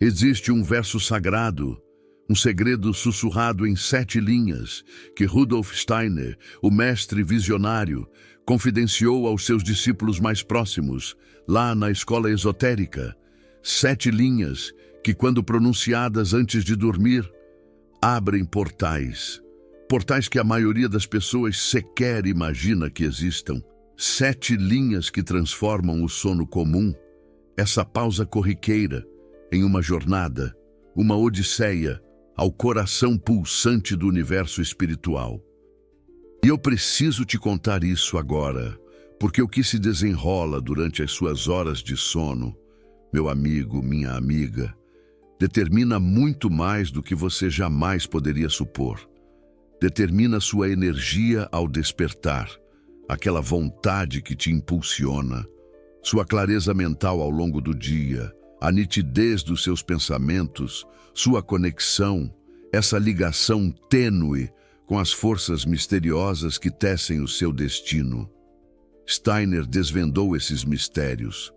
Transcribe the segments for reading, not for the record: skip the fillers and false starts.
Existe um verso sagrado, um segredo sussurrado em 7 linhas, que Rudolf Steiner, o mestre visionário, confidenciou aos seus discípulos mais próximos, lá na escola esotérica. 7 linhas que, quando pronunciadas antes de dormir, abrem portais. Portais que a maioria das pessoas sequer imagina que existam. 7 linhas que transformam o sono comum, essa pausa corriqueira, em uma jornada, uma odisseia, ao coração pulsante do universo espiritual. E eu preciso te contar isso agora, porque o que se desenrola durante as suas horas de sono, meu amigo, minha amiga, determina muito mais do que você jamais poderia supor. Determina sua energia ao despertar, aquela vontade que te impulsiona, sua clareza mental ao longo do dia, a nitidez dos seus pensamentos, sua conexão, essa ligação tênue com as forças misteriosas que tecem o seu destino. Steiner desvendou esses mistérios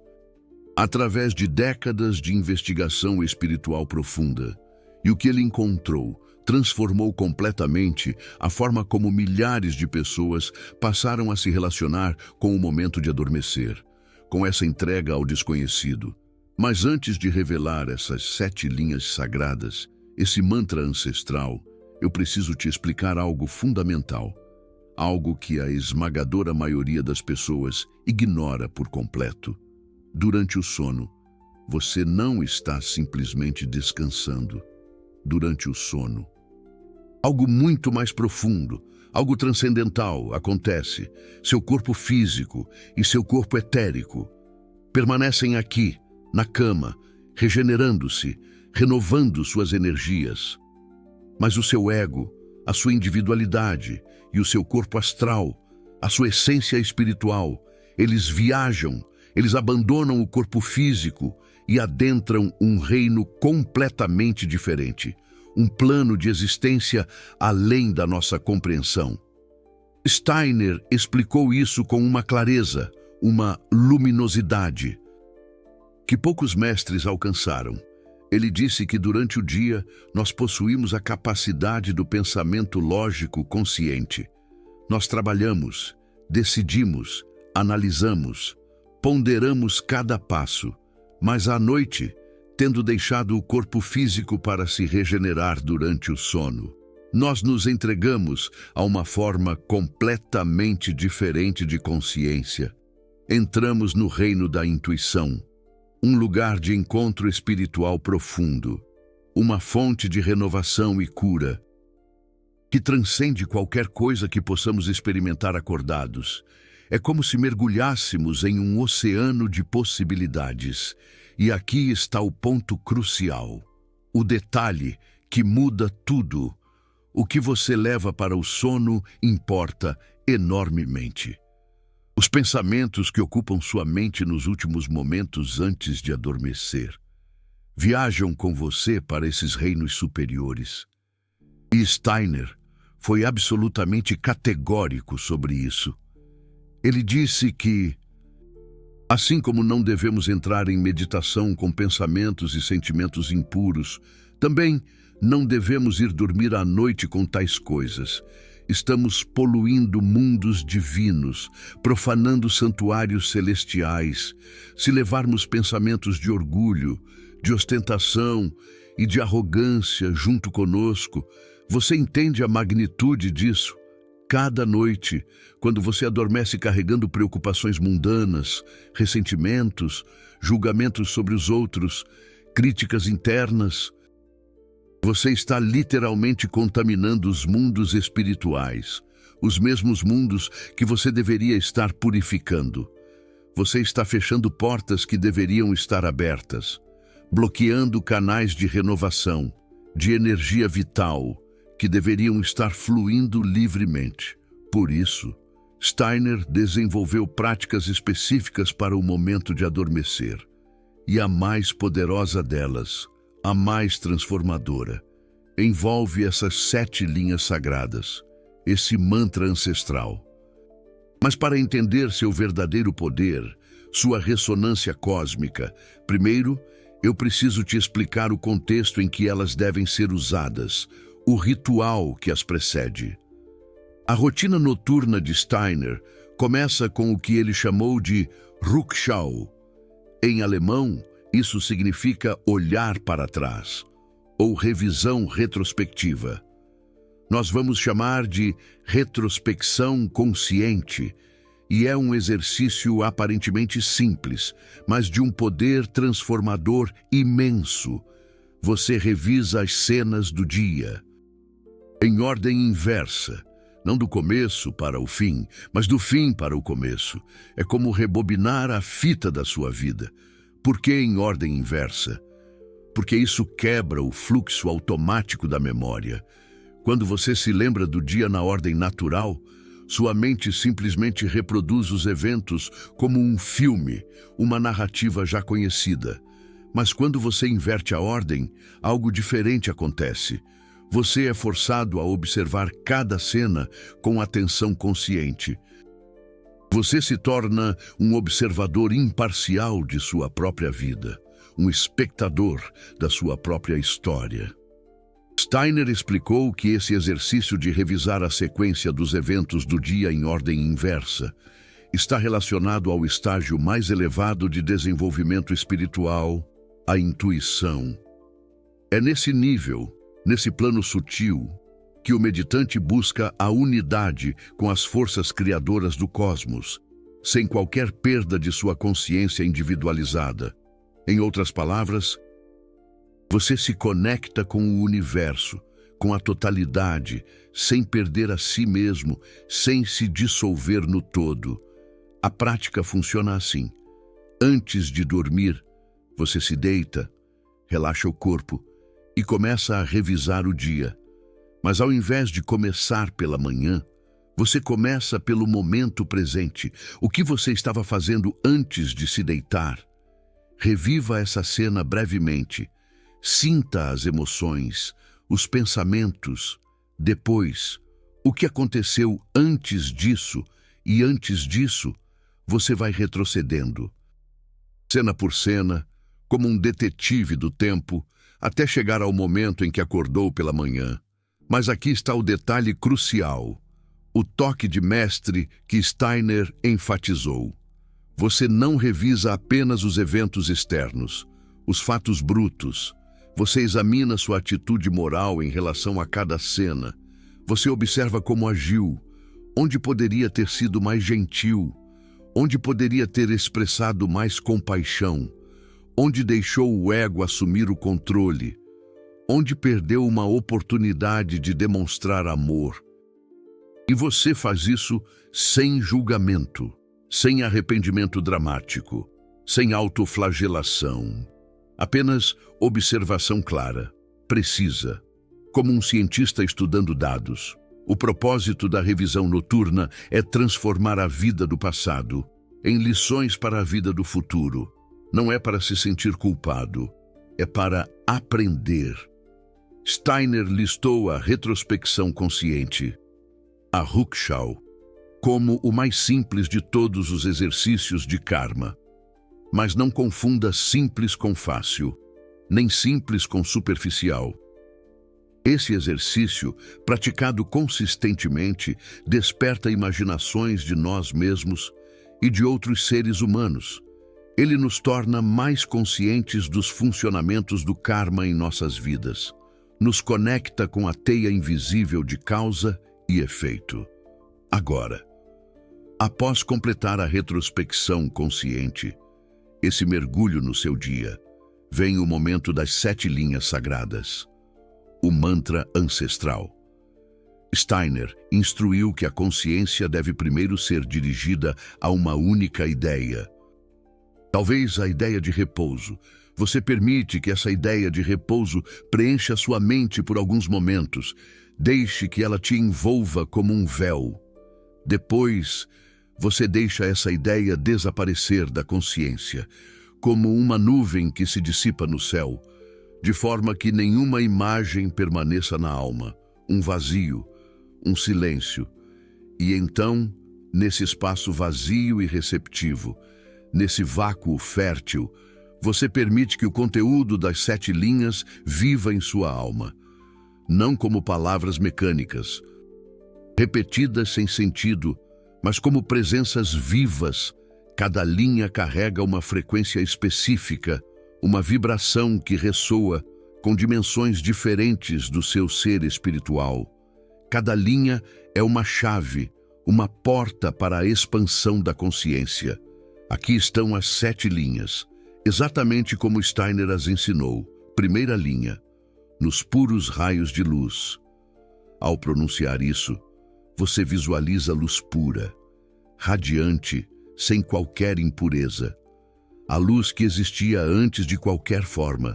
através de décadas de investigação espiritual profunda, e o que ele encontrou transformou completamente a forma como milhares de pessoas passaram a se relacionar com o momento de adormecer, com essa entrega ao desconhecido. Mas antes de revelar essas 7 linhas sagradas, esse mantra ancestral, eu preciso te explicar algo fundamental, algo que a esmagadora maioria das pessoas ignora por completo. Durante o sono, você não está simplesmente descansando. Durante o sono, algo muito mais profundo, algo transcendental acontece. Seu corpo físico e seu corpo etérico permanecem aqui, na cama, regenerando-se, renovando suas energias. Mas o seu ego, a sua individualidade e o seu corpo astral, a sua essência espiritual, eles viajam, eles abandonam o corpo físico e adentram um reino completamente diferente, um plano de existência além da nossa compreensão. Steiner explicou isso com uma clareza, uma luminosidade que poucos mestres alcançaram. Ele disse que durante o dia nós possuímos a capacidade do pensamento lógico consciente. Nós trabalhamos, decidimos, analisamos, ponderamos cada passo, mas à noite, tendo deixado o corpo físico para se regenerar durante o sono, nós nos entregamos a uma forma completamente diferente de consciência. Entramos no reino da intuição, um lugar de encontro espiritual profundo, uma fonte de renovação e cura, que transcende qualquer coisa que possamos experimentar acordados. É como se mergulhássemos em um oceano de possibilidades. E aqui está o ponto crucial, o detalhe que muda tudo. O que você leva para o sono importa enormemente. Os pensamentos que ocupam sua mente nos últimos momentos antes de adormecer viajam com você para esses reinos superiores. E Steiner foi absolutamente categórico sobre isso. Ele disse que, assim como não devemos entrar em meditação com pensamentos e sentimentos impuros, também não devemos ir dormir à noite com tais coisas. Estamos poluindo mundos divinos, profanando santuários celestiais. Se levarmos pensamentos de orgulho, de ostentação e de arrogância junto conosco, você entende a magnitude disso? Cada noite, quando você adormece carregando preocupações mundanas, ressentimentos, julgamentos sobre os outros, críticas internas, você está literalmente contaminando os mundos espirituais, os mesmos mundos que você deveria estar purificando. Você está fechando portas que deveriam estar abertas, bloqueando canais de renovação, de energia vital, que deveriam estar fluindo livremente. Por isso, Steiner desenvolveu práticas específicas para o momento de adormecer. E a mais poderosa delas, a mais transformadora, envolve essas 7 linhas sagradas, esse mantra ancestral. Mas para entender seu verdadeiro poder, sua ressonância cósmica, primeiro, eu preciso te explicar o contexto em que elas devem ser usadas, o ritual que as precede. A rotina noturna de Steiner começa com o que ele chamou de Rückschau. Em alemão, isso significa olhar para trás, ou revisão retrospectiva. Nós vamos chamar de retrospecção consciente, e é um exercício aparentemente simples, mas de um poder transformador imenso. Você revisa as cenas do dia, em ordem inversa, não do começo para o fim, mas do fim para o começo. É como rebobinar a fita da sua vida. Por que em ordem inversa? Porque isso quebra o fluxo automático da memória. Quando você se lembra do dia na ordem natural, sua mente simplesmente reproduz os eventos como um filme, uma narrativa já conhecida. Mas quando você inverte a ordem, algo diferente acontece. Você é forçado a observar cada cena com atenção consciente. Você se torna um observador imparcial de sua própria vida, um espectador da sua própria história. Steiner explicou que esse exercício de revisar a sequência dos eventos do dia em ordem inversa está relacionado ao estágio mais elevado de desenvolvimento espiritual, a intuição. É nesse nível, nesse plano sutil, que o meditante busca a unidade com as forças criadoras do cosmos, sem qualquer perda de sua consciência individualizada. Em outras palavras, você se conecta com o universo, com a totalidade, sem perder a si mesmo, sem se dissolver no todo. A prática funciona assim. Antes de dormir, você se deita, relaxa o corpo e começa a revisar o dia. Mas ao invés de começar pela manhã, você começa pelo momento presente, o que você estava fazendo antes de se deitar. Reviva essa cena brevemente. Sinta as emoções, os pensamentos. Depois, o que aconteceu antes disso, e antes disso, você vai retrocedendo, cena por cena, como um detetive do tempo, até chegar ao momento em que acordou pela manhã. Mas aqui está o detalhe crucial, o toque de mestre que Steiner enfatizou. Você não revisa apenas os eventos externos, os fatos brutos. Você examina sua atitude moral em relação a cada cena. Você observa como agiu, onde poderia ter sido mais gentil, onde poderia ter expressado mais compaixão, onde deixou o ego assumir o controle, onde perdeu uma oportunidade de demonstrar amor. E você faz isso sem julgamento, sem arrependimento dramático, sem autoflagelação. Apenas observação clara, precisa, como um cientista estudando dados. O propósito da revisão noturna é transformar a vida do passado em lições para a vida do futuro. Não é para se sentir culpado, é para aprender. Steiner listou a retrospecção consciente, a Rückschau, como o mais simples de todos os exercícios de karma. Mas não confunda simples com fácil, nem simples com superficial. Esse exercício, praticado consistentemente, desperta imaginações de nós mesmos e de outros seres humanos. Ele nos torna mais conscientes dos funcionamentos do karma em nossas vidas. Nos conecta com a teia invisível de causa e efeito. Agora, após completar a retrospecção consciente, esse mergulho no seu dia, vem o momento das 7 linhas sagradas, o mantra ancestral. Steiner instruiu que a consciência deve primeiro ser dirigida a uma única ideia. Talvez a ideia de repouso. Você permite que essa ideia de repouso preencha sua mente por alguns momentos. Deixe que ela te envolva como um véu. Depois, você deixa essa ideia desaparecer da consciência, como uma nuvem que se dissipa no céu, de forma que nenhuma imagem permaneça na alma, um vazio, um silêncio. E então, nesse espaço vazio e receptivo, nesse vácuo fértil, você permite que o conteúdo das 7 linhas viva em sua alma, não como palavras mecânicas, repetidas sem sentido, mas como presenças vivas. Cada linha carrega uma frequência específica, uma vibração que ressoa com dimensões diferentes do seu ser espiritual. Cada linha é uma chave, uma porta para a expansão da consciência. Aqui estão as 7 linhas, exatamente como Steiner as ensinou. Primeira linha, nos puros raios de luz. Ao pronunciar isso, você visualiza luz pura, radiante, sem qualquer impureza. A luz que existia antes de qualquer forma.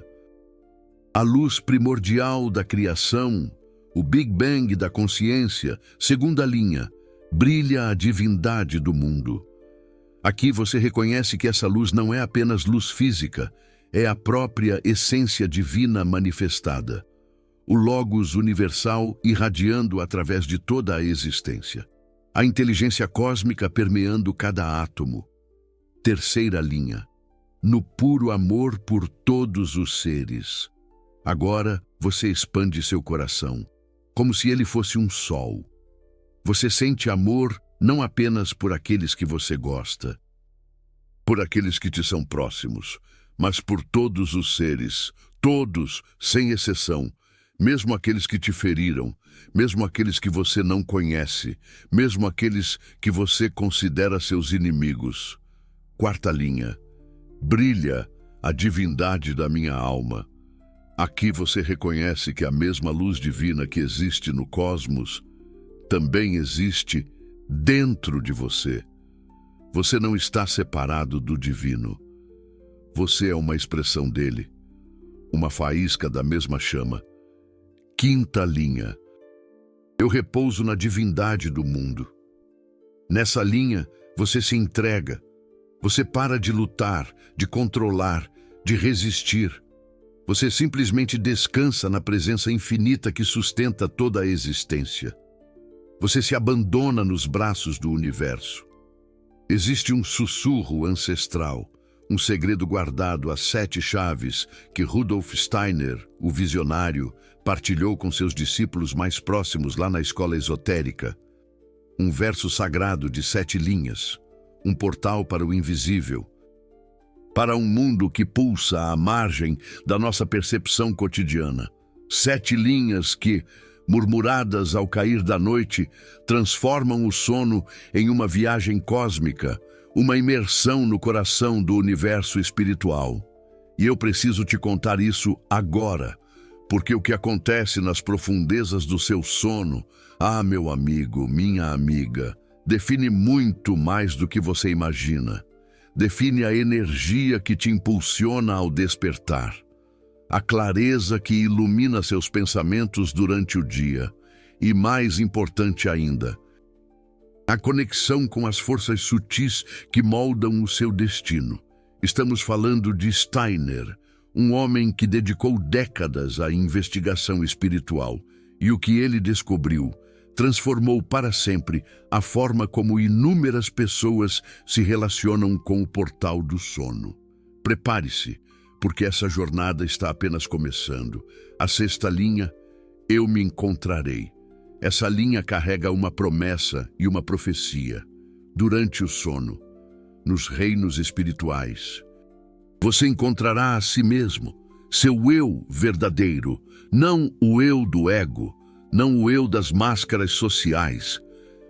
A luz primordial da criação, o Big Bang da consciência. Segunda linha, brilha a divindade do mundo. Aqui você reconhece que essa luz não é apenas luz física, é a própria essência divina manifestada. O Logos universal irradiando através de toda a existência. A inteligência cósmica permeando cada átomo. Terceira linha, no puro amor por todos os seres. Agora você expande seu coração, como se ele fosse um sol. Você sente amor não apenas por aqueles que você gosta, por aqueles que te são próximos, mas por todos os seres, todos, sem exceção, mesmo aqueles que te feriram, mesmo aqueles que você não conhece, mesmo aqueles que você considera seus inimigos. Quarta linha, brilha a divindade da minha alma. Aqui você reconhece que a mesma luz divina que existe no cosmos também existe dentro de você. Você não está separado do divino. Você é uma expressão dele, uma faísca da mesma chama. Quinta linha, eu repouso na divindade do mundo. Nessa linha, você se entrega. Você para de lutar, de controlar, de resistir. Você simplesmente descansa na presença infinita que sustenta toda a existência. Você se abandona nos braços do universo. Existe um sussurro ancestral, um segredo guardado às 7 chaves que Rudolf Steiner, o visionário, partilhou com seus discípulos mais próximos lá na escola esotérica. Um verso sagrado de 7 linhas, um portal para o invisível, para um mundo que pulsa à margem da nossa percepção cotidiana. 7 linhas que, murmuradas ao cair da noite, transformam o sono em uma viagem cósmica, uma imersão no coração do universo espiritual. E eu preciso te contar isso agora, porque o que acontece nas profundezas do seu sono, meu amigo, minha amiga, define muito mais do que você imagina. Define a energia que te impulsiona ao despertar, a clareza que ilumina seus pensamentos durante o dia e, mais importante ainda, a conexão com as forças sutis que moldam o seu destino. Estamos falando de Steiner, um homem que dedicou décadas à investigação espiritual, e o que ele descobriu transformou para sempre a forma como inúmeras pessoas se relacionam com o portal do sono. Prepare-se, porque essa jornada está apenas começando. A 6ª linha, eu me encontrarei. Essa linha carrega uma promessa e uma profecia. Durante o sono, nos reinos espirituais, você encontrará a si mesmo, seu eu verdadeiro, não o eu do ego, não o eu das máscaras sociais,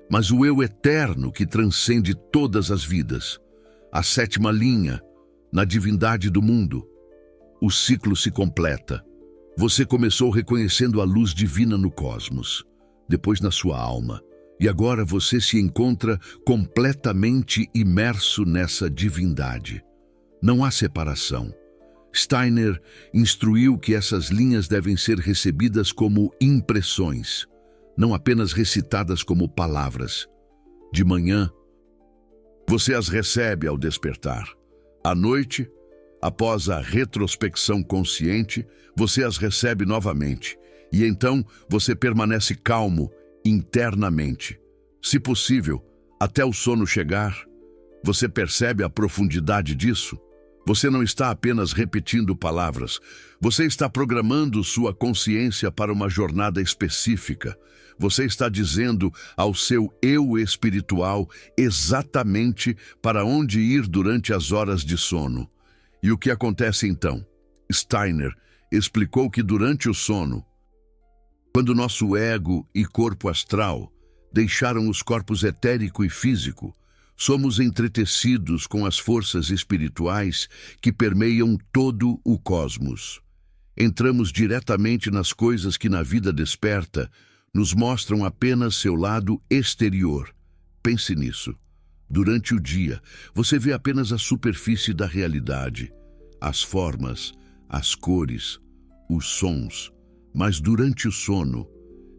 mas o eu eterno que transcende todas as vidas. A 7ª linha, na divindade do mundo. O ciclo se completa. Você começou reconhecendo a luz divina no cosmos, depois na sua alma, e agora você se encontra completamente imerso nessa divindade. Não há separação. Steiner instruiu que essas linhas devem ser recebidas como impressões, não apenas recitadas como palavras. De manhã, você as recebe ao despertar. À noite, após a retrospecção consciente, você as recebe novamente. E então você permanece calmo internamente. Se possível, até o sono chegar, você percebe a profundidade disso? Você não está apenas repetindo palavras, você está programando sua consciência para uma jornada específica. Você está dizendo ao seu eu espiritual exatamente para onde ir durante as horas de sono. E o que acontece então? Steiner explicou que durante o sono, quando nosso ego e corpo astral deixaram os corpos etérico e físico, somos entretecidos com as forças espirituais que permeiam todo o cosmos. Entramos diretamente nas coisas que na vida desperta nos mostram apenas seu lado exterior. Pense nisso. Durante o dia, você vê apenas a superfície da realidade, as formas, as cores, os sons. Mas durante o sono,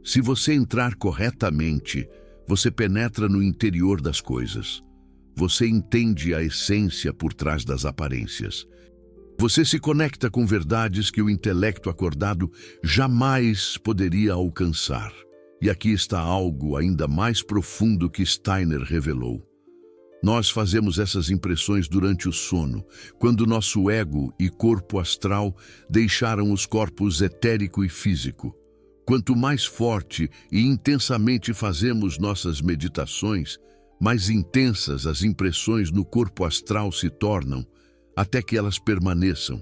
se você entrar corretamente, você penetra no interior das coisas. Você entende a essência por trás das aparências. Você se conecta com verdades que o intelecto acordado jamais poderia alcançar. E aqui está algo ainda mais profundo que Steiner revelou. Nós fazemos essas impressões durante o sono, quando nosso ego e corpo astral deixaram os corpos etérico e físico. Quanto mais forte e intensamente fazemos nossas meditações, mais intensas as impressões no corpo astral se tornam, até que elas permaneçam.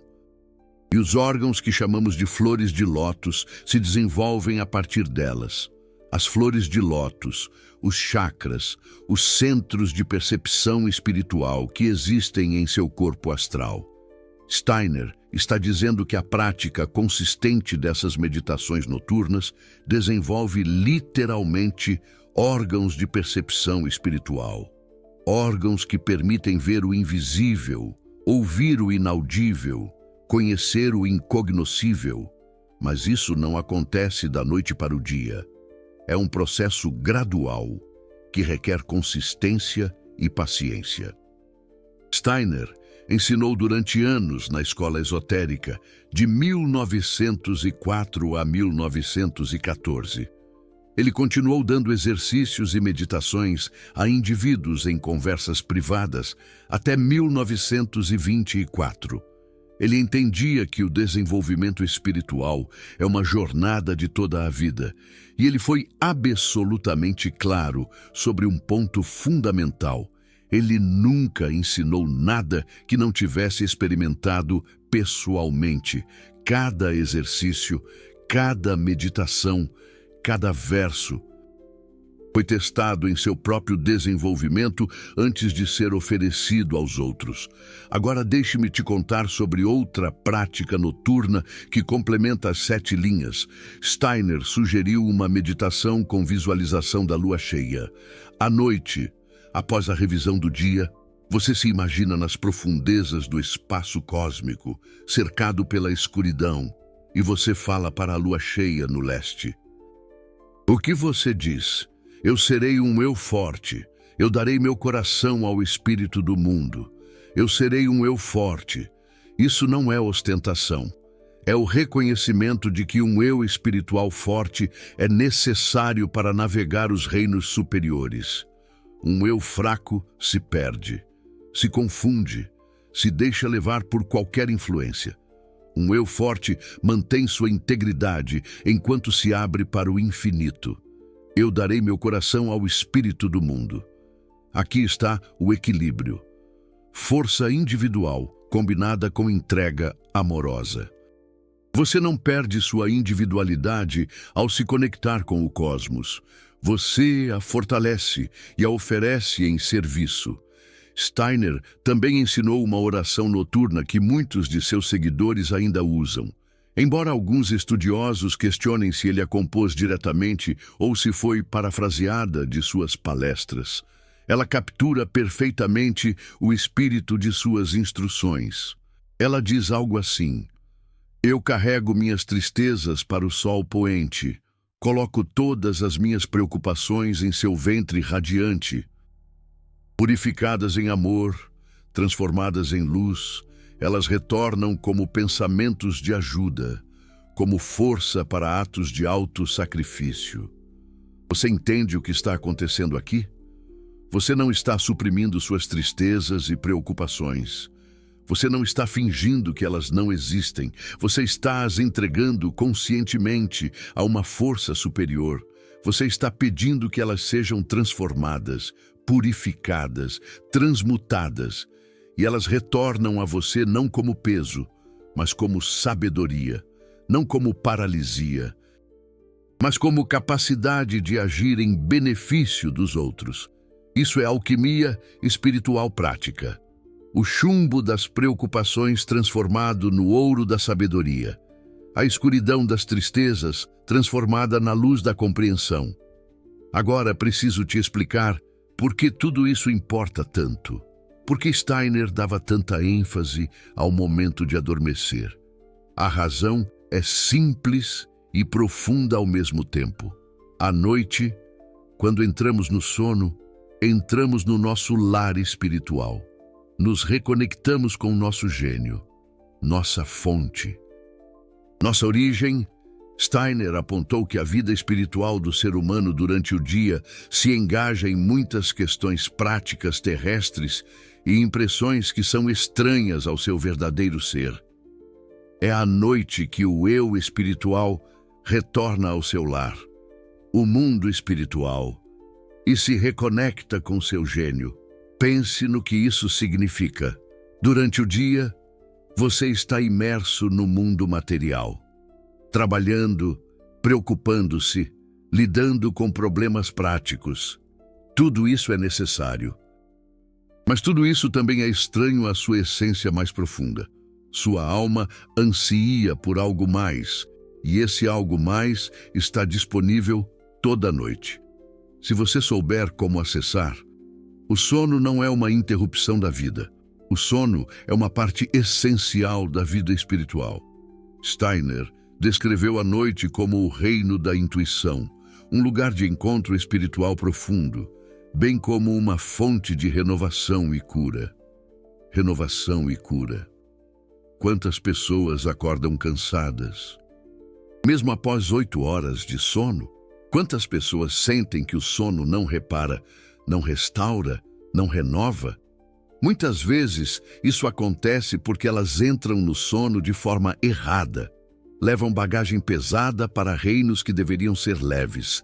E os órgãos que chamamos de flores de lótus se desenvolvem a partir delas. As flores de lótus, os chakras, os centros de percepção espiritual que existem em seu corpo astral. Steiner está dizendo que a prática consistente dessas meditações noturnas desenvolve literalmente órgãos de percepção espiritual. Órgãos que permitem ver o invisível, ouvir o inaudível, conhecer o incognoscível. Mas isso não acontece da noite para o dia. É um processo gradual que requer consistência e paciência. Steiner ensinou durante anos na escola esotérica, de 1904 a 1914. Ele continuou dando exercícios e meditações a indivíduos em conversas privadas até 1924. Ele entendia que o desenvolvimento espiritual é uma jornada de toda a vida, e ele foi absolutamente claro sobre um ponto fundamental. Ele nunca ensinou nada que não tivesse experimentado pessoalmente. Cada exercício, cada meditação, cada verso foi testado em seu próprio desenvolvimento antes de ser oferecido aos outros. Agora deixe-me te contar sobre outra prática noturna que complementa as 7 linhas. Steiner sugeriu uma meditação com visualização da lua cheia. À noite, após a revisão do dia, você se imagina nas profundezas do espaço cósmico, cercado pela escuridão, e você fala para a lua cheia no leste. O que você diz? Eu serei um eu forte. Eu darei meu coração ao espírito do mundo. Eu serei um eu forte. Isso não é ostentação. É o reconhecimento de que um eu espiritual forte é necessário para navegar os reinos superiores. Um eu fraco se perde, se confunde, se deixa levar por qualquer influência. Um eu forte mantém sua integridade enquanto se abre para o infinito. Eu darei meu coração ao espírito do mundo. Aqui está o equilíbrio. Força individual combinada com entrega amorosa. Você não perde sua individualidade ao se conectar com o cosmos. Você a fortalece e a oferece em serviço. Steiner também ensinou uma oração noturna que muitos de seus seguidores ainda usam. Embora alguns estudiosos questionem se ele a compôs diretamente ou se foi parafraseada de suas palestras, ela captura perfeitamente o espírito de suas instruções. Ela diz algo assim: eu carrego minhas tristezas para o sol poente, coloco todas as minhas preocupações em seu ventre radiante. Purificadas em amor, transformadas em luz, elas retornam como pensamentos de ajuda, como força para atos de auto-sacrifício. Você entende o que está acontecendo aqui? Você não está suprimindo suas tristezas e preocupações. Você não está fingindo que elas não existem. Você está as entregando conscientemente a uma força superior. Você está pedindo que elas sejam transformadas, purificadas, transmutadas. E elas retornam a você não como peso, mas como sabedoria, não como paralisia, mas como capacidade de agir em benefício dos outros. Isso é alquimia espiritual prática. O chumbo das preocupações transformado no ouro da sabedoria. A escuridão das tristezas transformada na luz da compreensão. Agora preciso te explicar por que tudo isso importa tanto. Por que Steiner dava tanta ênfase ao momento de adormecer? A razão é simples e profunda ao mesmo tempo. À noite, quando entramos no sono, entramos no nosso lar espiritual. Nos reconectamos com o nosso gênio, nossa fonte. Nossa origem. Steiner apontou que a vida espiritual do ser humano durante o dia se engaja em muitas questões práticas terrestres e impressões que são estranhas ao seu verdadeiro ser. É à noite que o eu espiritual retorna ao seu lar, o mundo espiritual, e se reconecta com seu gênio. Pense no que isso significa. Durante o dia, você está imerso no mundo material, trabalhando, preocupando-se, lidando com problemas práticos. Tudo isso é necessário. Mas tudo isso também é estranho à sua essência mais profunda. Sua alma ansia por algo mais, e esse algo mais está disponível toda noite. Se você souber como acessar, o sono não é uma interrupção da vida. O sono é uma parte essencial da vida espiritual. Steiner descreveu a noite como o reino da intuição, um lugar de encontro espiritual profundo, bem como uma fonte de renovação e cura. Renovação e cura. Quantas pessoas acordam cansadas? Mesmo após 8 horas de sono, quantas pessoas sentem que o sono não repara, não restaura, não renova? Muitas vezes isso acontece porque elas entram no sono de forma errada, levam bagagem pesada para reinos que deveriam ser leves,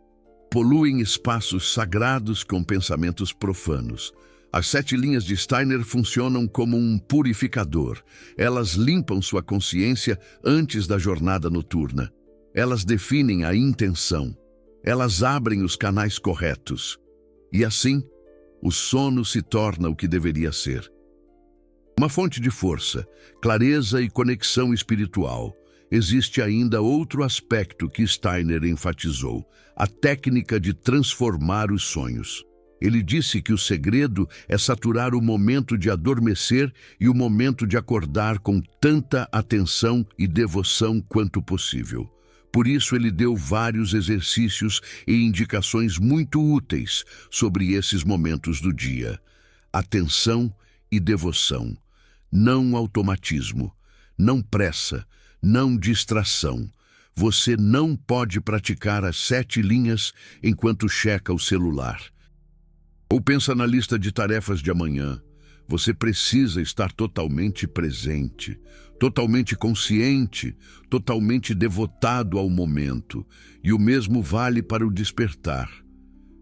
poluem espaços sagrados com pensamentos profanos. As 7 linhas de Steiner funcionam como um purificador. Elas limpam sua consciência antes da jornada noturna. Elas definem a intenção. Elas abrem os canais corretos. E assim, o sono se torna o que deveria ser. Uma fonte de força, clareza e conexão espiritual. Existe ainda outro aspecto que Steiner enfatizou: a técnica de transformar os sonhos. Ele disse que o segredo é saturar o momento de adormecer e o momento de acordar com tanta atenção e devoção quanto possível. Por isso, ele deu vários exercícios e indicações muito úteis sobre esses momentos do dia. Atenção e devoção. Não automatismo. Não pressa. Não distração. Você não pode praticar as 7 linhas enquanto checa o celular. Ou pensa na lista de tarefas de amanhã. Você precisa estar totalmente presente, totalmente consciente, totalmente devotado ao momento. E o mesmo vale para o despertar.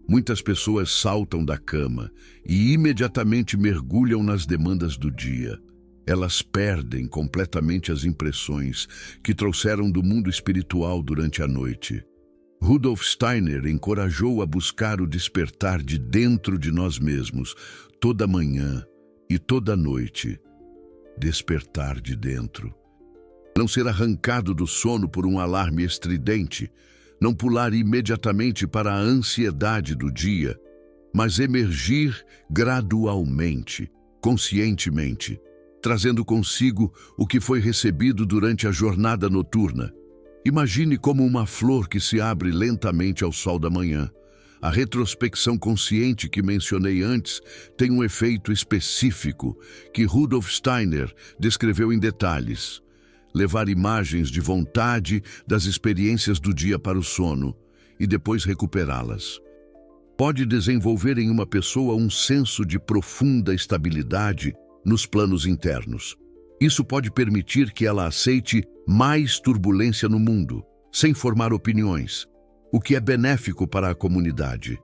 Muitas pessoas saltam da cama e imediatamente mergulham nas demandas do dia. Elas perdem completamente as impressões que trouxeram do mundo espiritual durante a noite. Rudolf Steiner encorajou a buscar o despertar de dentro de nós mesmos, toda manhã e toda noite. Despertar de dentro. Não ser arrancado do sono por um alarme estridente, não pular imediatamente para a ansiedade do dia, mas emergir gradualmente, conscientemente, trazendo consigo o que foi recebido durante a jornada noturna. Imagine como uma flor que se abre lentamente ao sol da manhã. A retrospecção consciente que mencionei antes tem um efeito específico que Rudolf Steiner descreveu em detalhes. Levar imagens de vontade das experiências do dia para o sono e depois recuperá-las. Pode desenvolver em uma pessoa um senso de profunda estabilidade nos planos internos. Isso pode permitir que ela aceite mais turbulência no mundo, sem formar opiniões, o que é benéfico para a comunidade.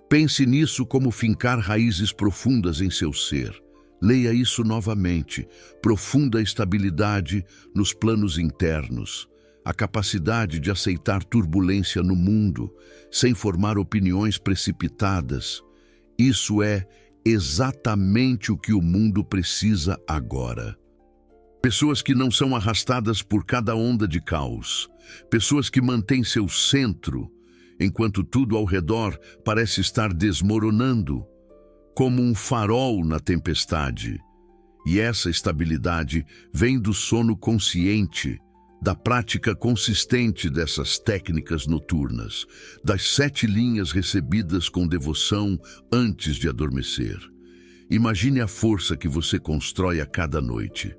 Pense nisso como fincar raízes profundas em seu ser. Leia isso novamente. Profunda estabilidade nos planos internos. A capacidade de aceitar turbulência no mundo, sem formar opiniões precipitadas. Isso é exatamente o que o mundo precisa agora. Pessoas que não são arrastadas por cada onda de caos. Pessoas que mantêm seu centro, enquanto tudo ao redor parece estar desmoronando, como um farol na tempestade. E essa estabilidade vem do sono consciente, da prática consistente dessas técnicas noturnas, das 7 linhas recebidas com devoção antes de adormecer. Imagine a força que você constrói a cada noite.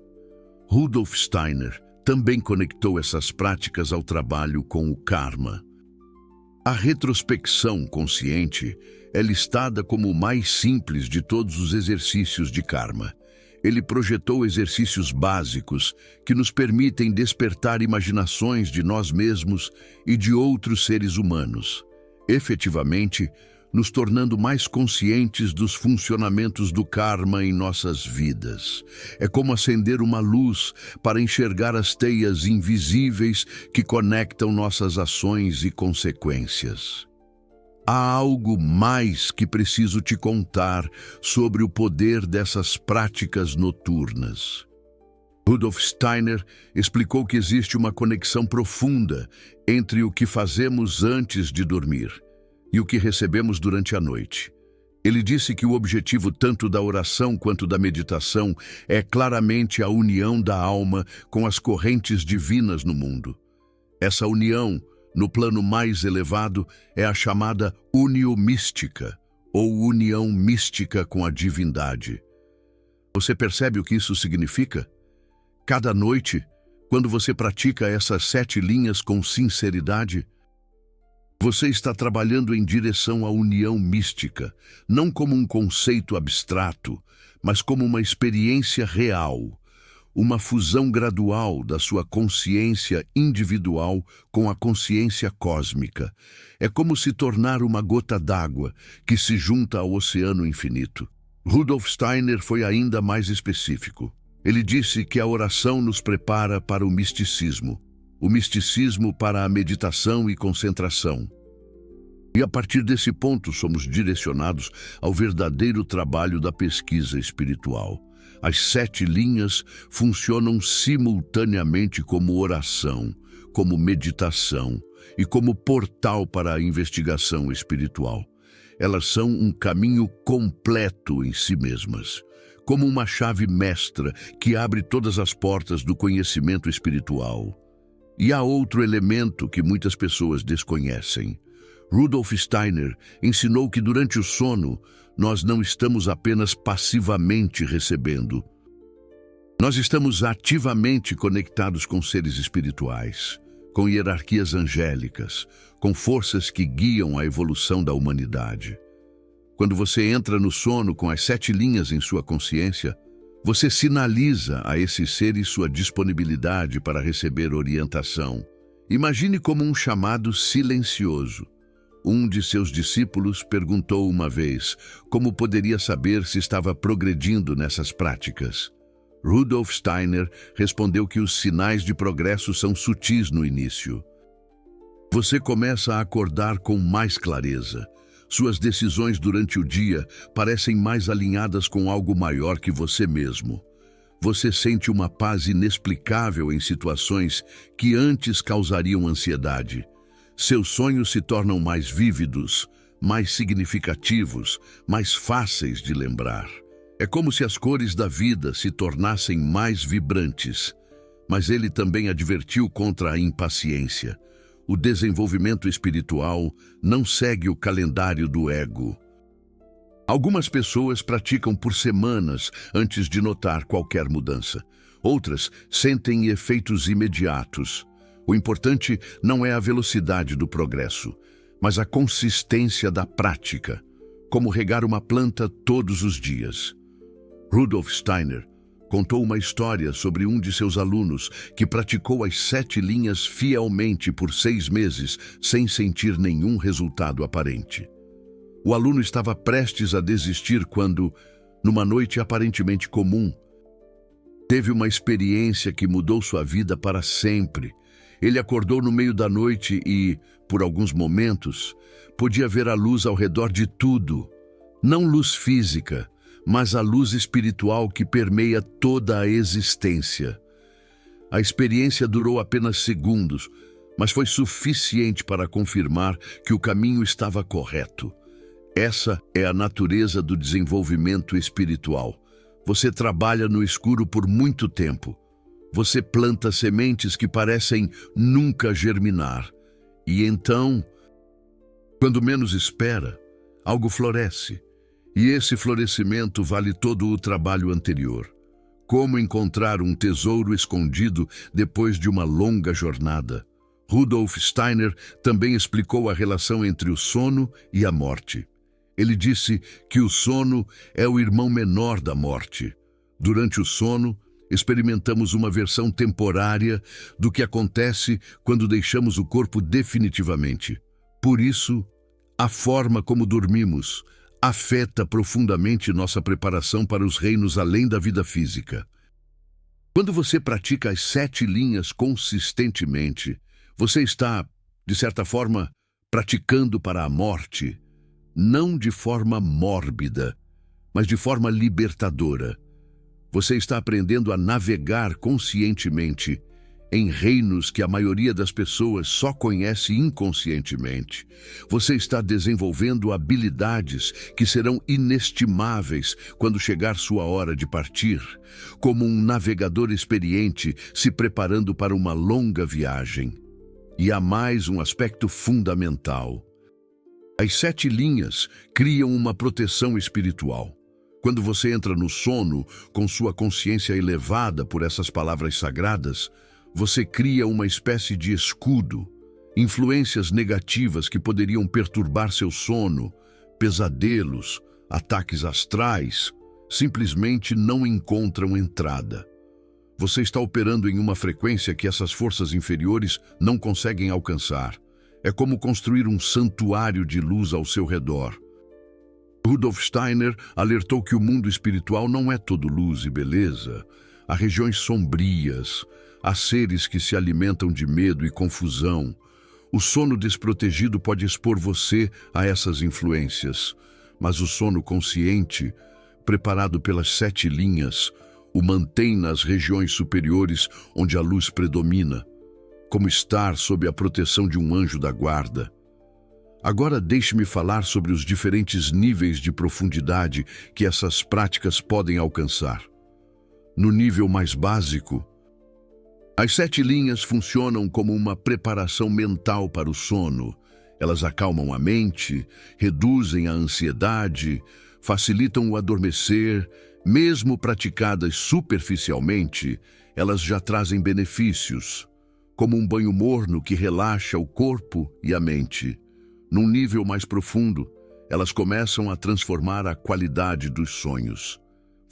Rudolf Steiner também conectou essas práticas ao trabalho com o karma. A retrospecção consciente é listada como o mais simples de todos os exercícios de karma. Ele projetou exercícios básicos que nos permitem despertar imaginações de nós mesmos e de outros seres humanos, efetivamente nos tornando mais conscientes dos funcionamentos do karma em nossas vidas. É como acender uma luz para enxergar as teias invisíveis que conectam nossas ações e consequências. Há algo mais que preciso te contar sobre o poder dessas práticas noturnas. Rudolf Steiner explicou que existe uma conexão profunda entre o que fazemos antes de dormir e o que recebemos durante a noite. Ele disse que o objetivo tanto da oração quanto da meditação é claramente a união da alma com as correntes divinas no mundo. Essa união, no plano mais elevado, é a chamada unio mística, ou união mística com a divindade. Você percebe o que isso significa? Cada noite, quando você pratica essas 7 linhas com sinceridade, você está trabalhando em direção à união mística, não como um conceito abstrato, mas como uma experiência real, uma fusão gradual da sua consciência individual com a consciência cósmica. É como se tornar uma gota d'água que se junta ao oceano infinito. Rudolf Steiner foi ainda mais específico. Ele disse que a oração nos prepara para o misticismo para a meditação e concentração. E a partir desse ponto somos direcionados ao verdadeiro trabalho da pesquisa espiritual. As 7 linhas funcionam simultaneamente como oração, como meditação e como portal para a investigação espiritual. Elas são um caminho completo em si mesmas, como uma chave mestra que abre todas as portas do conhecimento espiritual. E há outro elemento que muitas pessoas desconhecem. Rudolf Steiner ensinou que durante o sono, nós não estamos apenas passivamente recebendo. Nós estamos ativamente conectados com seres espirituais, com hierarquias angélicas, com forças que guiam a evolução da humanidade. Quando você entra no sono com as 7 linhas em sua consciência, você sinaliza a esses seres sua disponibilidade para receber orientação. Imagine como um chamado silencioso. Um de seus discípulos perguntou uma vez como poderia saber se estava progredindo nessas práticas. Rudolf Steiner respondeu que os sinais de progresso são sutis no início. Você começa a acordar com mais clareza. Suas decisões durante o dia parecem mais alinhadas com algo maior que você mesmo. Você sente uma paz inexplicável em situações que antes causariam ansiedade. Seus sonhos se tornam mais vívidos, mais significativos, mais fáceis de lembrar. É como se as cores da vida se tornassem mais vibrantes. Mas ele também advertiu contra a impaciência. O desenvolvimento espiritual não segue o calendário do ego. Algumas pessoas praticam por semanas antes de notar qualquer mudança. Outras sentem efeitos imediatos. O importante não é a velocidade do progresso, mas a consistência da prática, como regar uma planta todos os dias. Rudolf Steiner contou uma história sobre um de seus alunos que praticou as 7 linhas fielmente por 6 meses, sem sentir nenhum resultado aparente. O aluno estava prestes a desistir quando, numa noite aparentemente comum, teve uma experiência que mudou sua vida para sempre. Ele acordou no meio da noite e, por alguns momentos, podia ver a luz ao redor de tudo. Não luz física, mas a luz espiritual que permeia toda a existência. A experiência durou apenas segundos, mas foi suficiente para confirmar que o caminho estava correto. Essa é a natureza do desenvolvimento espiritual. Você trabalha no escuro por muito tempo. Você planta sementes que parecem nunca germinar. E então, quando menos espera, algo floresce. E esse florescimento vale todo o trabalho anterior. Como encontrar um tesouro escondido depois de uma longa jornada. Rudolf Steiner também explicou a relação entre o sono e a morte. Ele disse que o sono é o irmão menor da morte. Durante o sono, experimentamos uma versão temporária do que acontece quando deixamos o corpo definitivamente. Por isso, a forma como dormimos afeta profundamente nossa preparação para os reinos além da vida física. Quando você pratica as 7 linhas consistentemente, você está, de certa forma, praticando para a morte, não de forma mórbida, mas de forma libertadora. Você está aprendendo a navegar conscientemente em reinos que a maioria das pessoas só conhece inconscientemente. Você está desenvolvendo habilidades que serão inestimáveis quando chegar sua hora de partir, como um navegador experiente se preparando para uma longa viagem. E há mais um aspecto fundamental. As 7 linhas criam uma proteção espiritual. Quando você entra no sono com sua consciência elevada por essas palavras sagradas, você cria uma espécie de escudo. Influências negativas que poderiam perturbar seu sono, pesadelos, ataques astrais, simplesmente não encontram entrada. Você está operando em uma frequência que essas forças inferiores não conseguem alcançar. É como construir um santuário de luz ao seu redor. Rudolf Steiner alertou que o mundo espiritual não é todo luz e beleza. Há regiões sombrias, há seres que se alimentam de medo e confusão. O sono desprotegido pode expor você a essas influências, mas o sono consciente, preparado pelas 7 linhas, o mantém nas regiões superiores onde a luz predomina, como estar sob a proteção de um anjo da guarda. Agora deixe-me falar sobre os diferentes níveis de profundidade que essas práticas podem alcançar. No nível mais básico, as 7 linhas funcionam como uma preparação mental para o sono. Elas acalmam a mente, reduzem a ansiedade, facilitam o adormecer. Mesmo praticadas superficialmente, elas já trazem benefícios, como um banho morno que relaxa o corpo e a mente. Num nível mais profundo, elas começam a transformar a qualidade dos sonhos.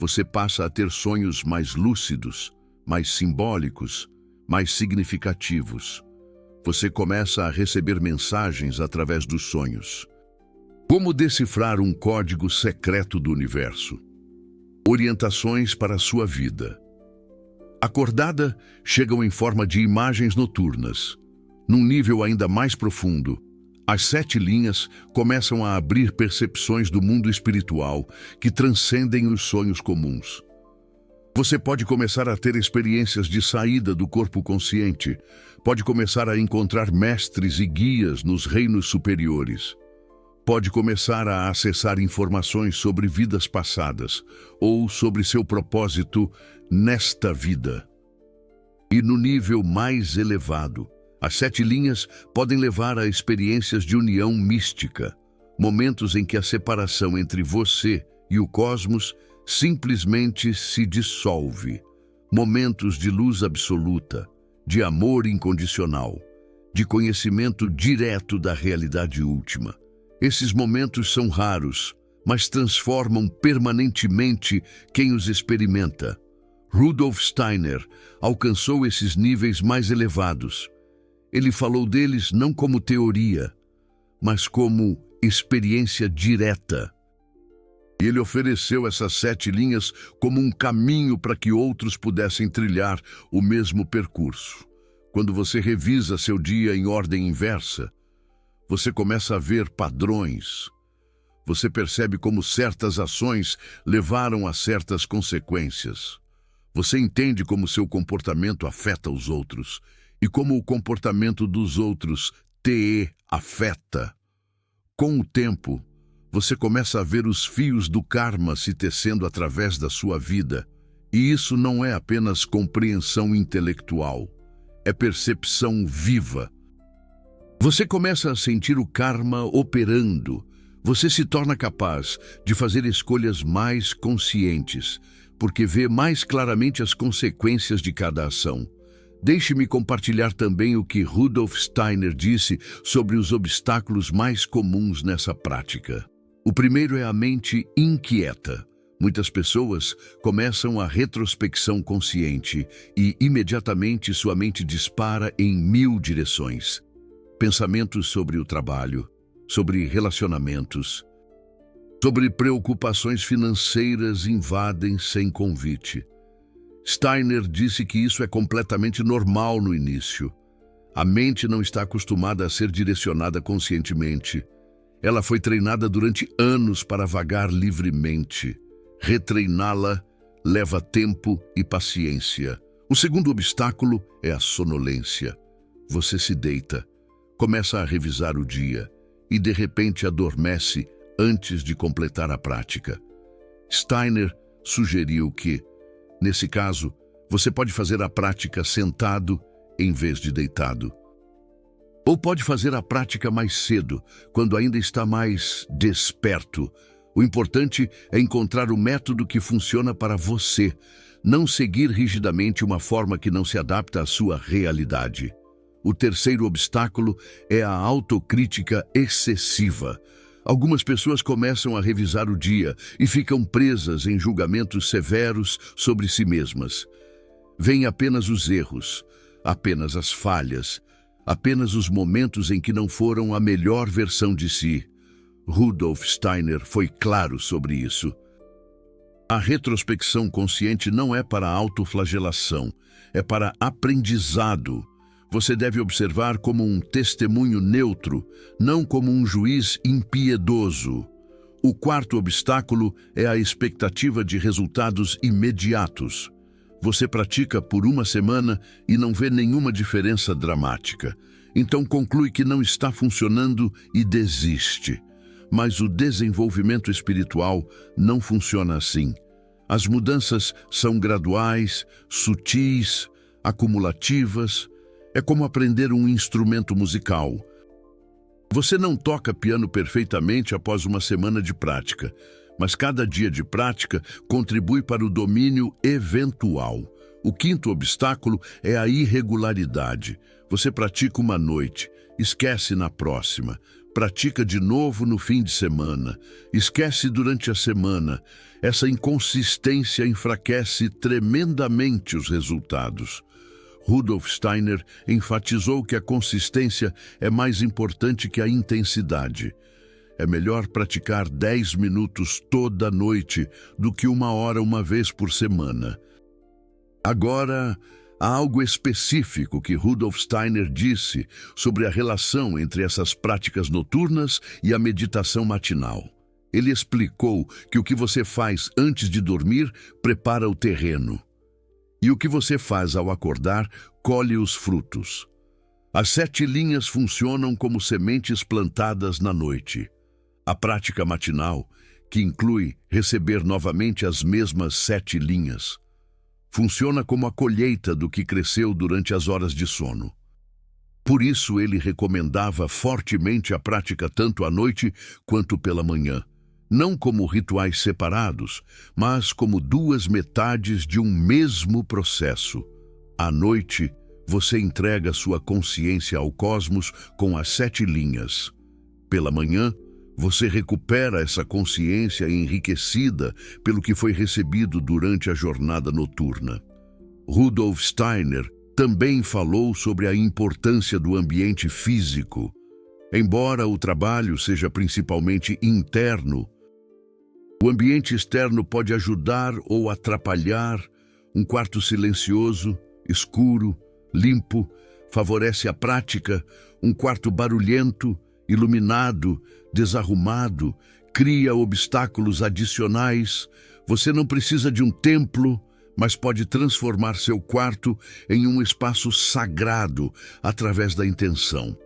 Você passa a ter sonhos mais lúcidos, mais simbólicos, mais significativos. Você começa a receber mensagens através dos sonhos. Como decifrar um código secreto do universo? Orientações para a sua vida. Acordada, chegam em forma de imagens noturnas. Num nível ainda mais profundo, as 7 linhas começam a abrir percepções do mundo espiritual que transcendem os sonhos comuns. Você pode começar a ter experiências de saída do corpo consciente, pode começar a encontrar mestres e guias nos reinos superiores. Pode começar a acessar informações sobre vidas passadas ou sobre seu propósito nesta vida. E no nível mais elevado, as 7 linhas podem levar a experiências de união mística, momentos em que a separação entre você e o cosmos simplesmente se dissolve, momentos de luz absoluta, de amor incondicional, de conhecimento direto da realidade última. Esses momentos são raros, mas transformam permanentemente quem os experimenta. Rudolf Steiner alcançou esses níveis mais elevados. Ele falou deles não como teoria, mas como experiência direta. E ele ofereceu essas 7 linhas como um caminho para que outros pudessem trilhar o mesmo percurso. Quando você revisa seu dia em ordem inversa, você começa a ver padrões. Você percebe como certas ações levaram a certas consequências. Você entende como seu comportamento afeta os outros e como o comportamento dos outros te afeta. Com o tempo, você começa a ver os fios do karma se tecendo através da sua vida. E isso não é apenas compreensão intelectual, é percepção viva. Você começa a sentir o karma operando. Você se torna capaz de fazer escolhas mais conscientes, porque vê mais claramente as consequências de cada ação. Deixe-me compartilhar também o que Rudolf Steiner disse sobre os obstáculos mais comuns nessa prática. O primeiro é a mente inquieta. Muitas pessoas começam a retrospecção consciente e, imediatamente, sua mente dispara em 1000 direções. Pensamentos sobre o trabalho, sobre relacionamentos, sobre preocupações financeiras invadem sem convite. Steiner disse que isso é completamente normal no início. A mente não está acostumada a ser direcionada conscientemente. Ela foi treinada durante anos para vagar livremente. Retreiná-la leva tempo e paciência. O segundo obstáculo é a sonolência. Você se deita, começa a revisar o dia e de repente adormece antes de completar a prática. Steiner sugeriu que, nesse caso, você pode fazer a prática sentado em vez de deitado. Ou pode fazer a prática mais cedo, quando ainda está mais desperto. O importante é encontrar o método que funciona para você, não seguir rigidamente uma forma que não se adapta à sua realidade. O terceiro obstáculo é a autocrítica excessiva. Algumas pessoas começam a revisar o dia e ficam presas em julgamentos severos sobre si mesmas. Veem apenas os erros, apenas as falhas, apenas os momentos em que não foram a melhor versão de si. Rudolf Steiner foi claro sobre isso. A retrospecção consciente não é para autoflagelação, é para aprendizado. Você deve observar como um testemunho neutro, não como um juiz impiedoso. O quarto obstáculo é a expectativa de resultados imediatos. Você pratica por uma semana e não vê nenhuma diferença dramática. Então conclui que não está funcionando e desiste. Mas o desenvolvimento espiritual não funciona assim. As mudanças são graduais, sutis, acumulativas. É como aprender um instrumento musical. Você não toca piano perfeitamente após uma semana de prática, mas cada dia de prática contribui para o domínio eventual. O quinto obstáculo é a irregularidade. Você pratica uma noite, esquece na próxima, pratica de novo no fim de semana, esquece durante a semana. Essa inconsistência enfraquece tremendamente os resultados. Rudolf Steiner enfatizou que a consistência é mais importante que a intensidade. É melhor praticar 10 minutos toda noite do que 1 hora uma vez por semana. Agora, há algo específico que Rudolf Steiner disse sobre a relação entre essas práticas noturnas e a meditação matinal. Ele explicou que o que você faz antes de dormir prepara o terreno. E o que você faz ao acordar, colhe os frutos. As 7 linhas funcionam como sementes plantadas na noite. A prática matinal, que inclui receber novamente as mesmas 7 linhas, funciona como a colheita do que cresceu durante as horas de sono. Por isso ele recomendava fortemente a prática tanto à noite quanto pela manhã. Não como rituais separados, mas como 2 metades de um mesmo processo. À noite, você entrega sua consciência ao cosmos com as 7 linhas. Pela manhã, Você recupera essa consciência enriquecida pelo que foi recebido durante a jornada noturna. Rudolf Steiner também falou sobre a importância do ambiente físico. Embora o trabalho seja principalmente interno, o ambiente externo pode ajudar ou atrapalhar. Um quarto silencioso, escuro, limpo, favorece a prática. Um quarto barulhento, iluminado, desarrumado, cria obstáculos adicionais. Você não precisa de um templo, mas pode transformar seu quarto em um espaço sagrado através da intenção.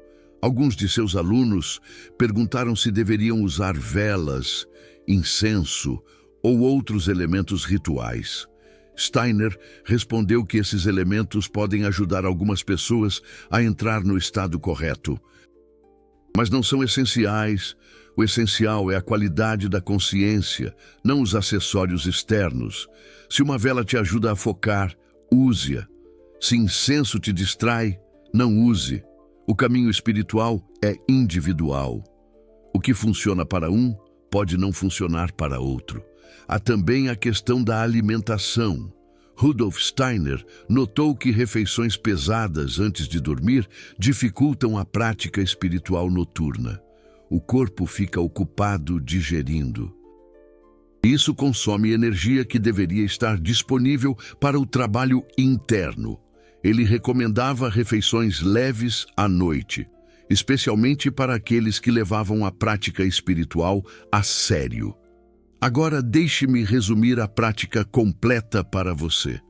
Alguns de seus alunos perguntaram se deveriam usar velas, incenso ou outros elementos rituais. Steiner respondeu que esses elementos podem ajudar algumas pessoas a entrar no estado correto, mas não são essenciais. O essencial é a qualidade da consciência, não os acessórios externos. Se uma vela te ajuda a focar, use-a. Se incenso te distrai, não use. O caminho espiritual é individual. O que funciona para um pode não funcionar para outro. Há também a questão da alimentação. Rudolf Steiner notou que refeições pesadas antes de dormir dificultam a prática espiritual noturna. O corpo fica ocupado digerindo. Isso consome energia que deveria estar disponível para o trabalho interno. Ele recomendava refeições leves à noite, especialmente para aqueles que levavam a prática espiritual a sério. Agora deixe-me resumir a prática completa para você.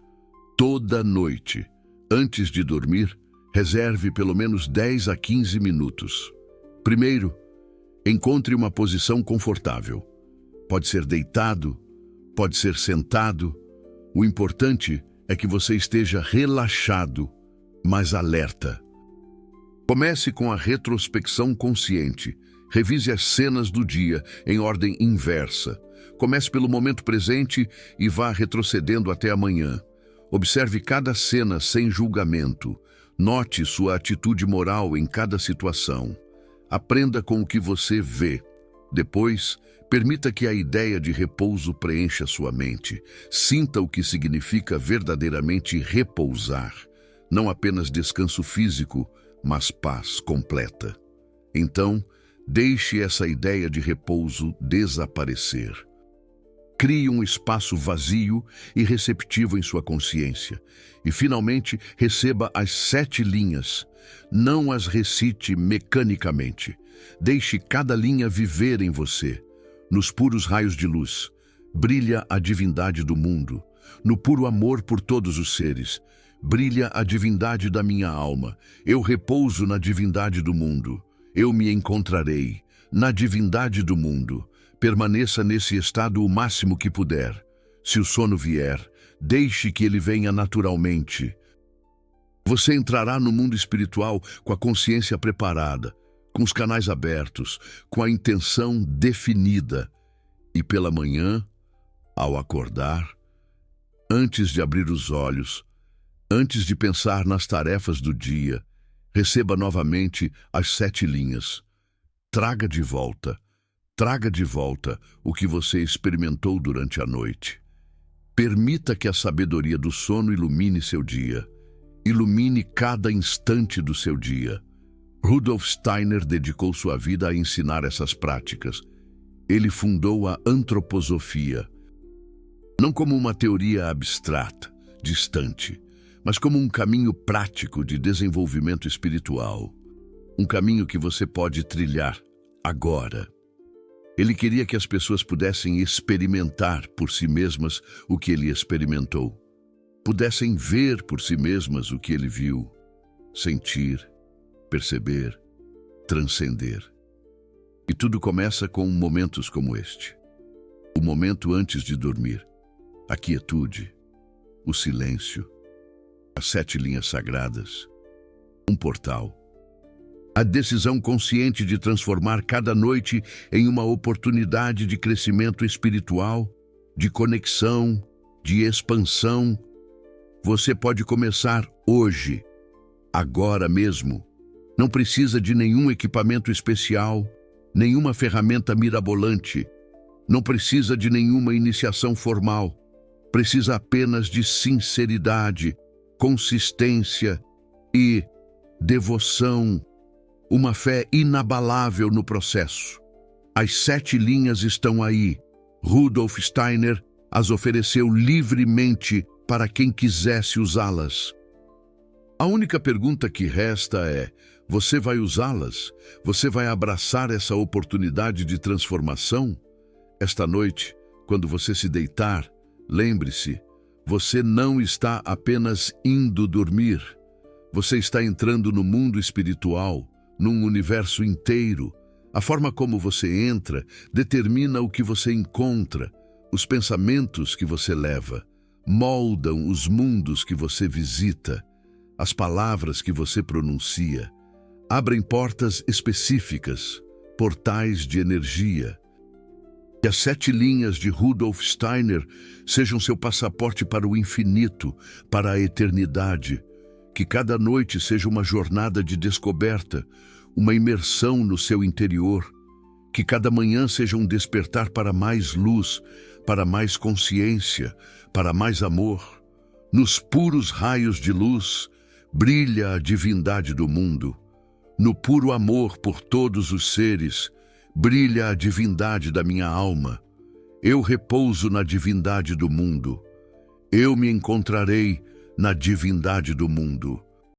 Toda noite, antes de dormir, reserve pelo menos 10 a 15 minutos. Primeiro, encontre uma posição confortável. Pode ser deitado, pode ser sentado. O importante é que você esteja relaxado, mas alerta. Comece com a retrospecção consciente. Revise as cenas do dia em ordem inversa. Comece pelo momento presente e vá retrocedendo até amanhã. Observe cada cena sem julgamento. Note sua atitude moral em cada situação. Aprenda com o que você vê. Depois, permita que a ideia de repouso preencha sua mente. Sinta o que significa verdadeiramente repousar. Não apenas descanso físico, mas paz completa. Então, deixe essa ideia de repouso desaparecer. Crie um espaço vazio e receptivo em sua consciência. E, finalmente, receba as 7 linhas. Não as recite mecanicamente. Deixe cada linha viver em você. Nos puros raios de luz, brilha a divindade do mundo. No puro amor por todos os seres, brilha a divindade da minha alma. Eu repouso na divindade do mundo. Eu me encontrarei na divindade do mundo. Permaneça nesse estado o máximo que puder. Se o sono vier, deixe que ele venha naturalmente. Você entrará no mundo espiritual com a consciência preparada, com os canais abertos, com a intenção definida. E pela manhã, ao acordar, antes de abrir os olhos, antes de pensar nas tarefas do dia, receba novamente as 7 linhas. Traga de volta o que você experimentou durante a noite. Permita que a sabedoria do sono ilumine seu dia. Ilumine cada instante do seu dia. Rudolf Steiner dedicou sua vida a ensinar essas práticas. Ele fundou a antroposofia, não como uma teoria abstrata, distante, mas como um caminho prático de desenvolvimento espiritual. Um caminho que você pode trilhar agora. Ele queria que as pessoas pudessem experimentar por si mesmas o que ele experimentou. Pudessem ver por si mesmas o que ele viu, sentir, perceber, transcender. E tudo começa com momentos como este. O momento antes de dormir, a quietude, o silêncio, as 7 linhas sagradas, um portal. A decisão consciente de transformar cada noite em uma oportunidade de crescimento espiritual, de conexão, de expansão. Você pode começar hoje, agora mesmo. Não precisa de nenhum equipamento especial, nenhuma ferramenta mirabolante, não precisa de nenhuma iniciação formal, precisa apenas de sinceridade, consistência e devoção, uma fé inabalável no processo. As 7 linhas estão aí. Rudolf Steiner as ofereceu livremente para quem quisesse usá-las. A única pergunta que resta é: você vai usá-las? Você vai abraçar essa oportunidade de transformação? Esta noite, quando você se deitar, lembre-se, você não está apenas indo dormir. Você está entrando no mundo espiritual, num universo inteiro. A forma como você entra determina o que você encontra. Os pensamentos que você leva moldam os mundos que você visita. As palavras que você pronuncia abrem portas específicas, portais de energia. Que as 7 linhas de Rudolf Steiner sejam seu passaporte para o infinito, para a eternidade. Que cada noite seja uma jornada de descoberta, uma imersão no seu interior. Que cada manhã seja um despertar para mais luz, para mais consciência, para mais amor. Nos puros raios de luz, brilha a divindade do mundo. No puro amor por todos os seres, brilha a divindade da minha alma. Eu repouso na divindade do mundo. Eu me encontrarei na divindade do mundo.